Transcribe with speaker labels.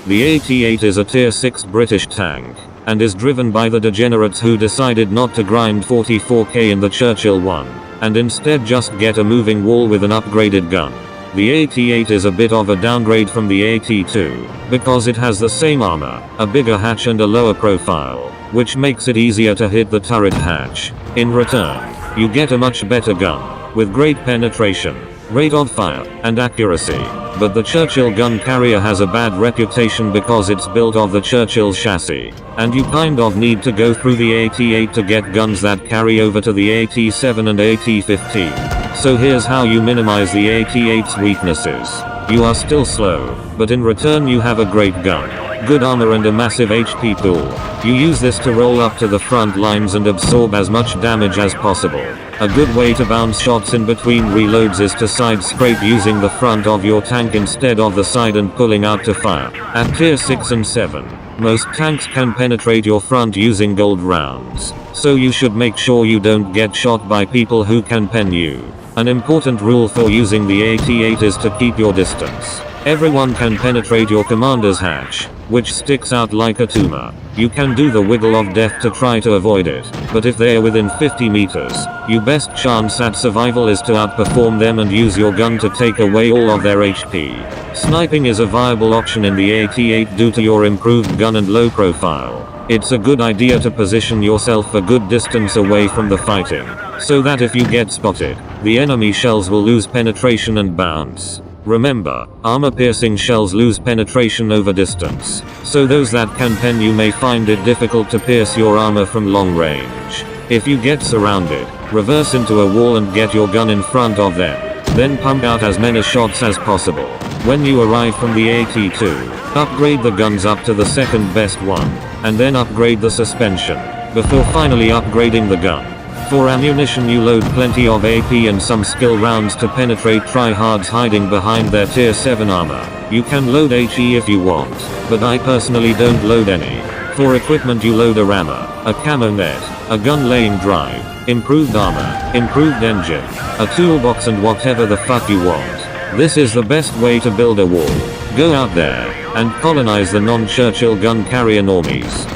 Speaker 1: The AT-8 is a tier 6 British tank, and is driven by the degenerates who decided not to grind 44k in the Churchill one, and instead just get a moving wall with an upgraded gun. The AT-8 is a bit of a downgrade from the AT-2, because it has the same armor, a bigger hatch and a lower profile, which makes it easier to hit the turret hatch. In return, you get a much better gun, with great penetration, rate of fire, and accuracy. But the Churchill gun carrier has a bad reputation because it's built of the Churchill's chassis, and you kind of need to go through the AT-8 to get guns that carry over to the AT-7 and AT-15. So here's how you minimize the AT-8's weaknesses. You are still slow, but in return you have a great gun, good armor and a massive HP pool. You use this to roll up to the front lines and absorb as much damage as possible. A good way to bounce shots in between reloads is to side scrape using the front of your tank instead of the side and pulling out to fire. At tier 6 and 7, most tanks can penetrate your front using gold rounds, so you should make sure you don't get shot by people who can pen you. An important rule for using the AT-8 is to keep your distance. Everyone can penetrate your commander's hatch, which sticks out like a tumor. You can do the wiggle of death to try to avoid it, but if they are within 50 meters, your best chance at survival is to outperform them and use your gun to take away all of their HP. Sniping is a viable option in the AT-8 due to your improved gun and low profile. It's a good idea to position yourself a good distance away from the fighting, so that if you get spotted, the enemy shells will lose penetration and bounce. Remember, armor-piercing shells lose penetration over distance, so those that can pen you may find it difficult to pierce your armor from long range. If you get surrounded, reverse into a wall and get your gun in front of them, then pump out as many shots as possible. When you arrive from the AT-2, upgrade the guns up to the second best one, and then upgrade the suspension, before finally upgrading the gun. For ammunition you load plenty of AP and some skill rounds to penetrate tryhards hiding behind their tier 7 armor. You can load HE if you want, but I personally don't load any. For equipment you load a rammer, a camo net, a gun laying drive, improved armor, improved engine, a toolbox and whatever the fuck you want. This is the best way to build a wall. Go out there, and colonize the non-Churchill gun carrier normies.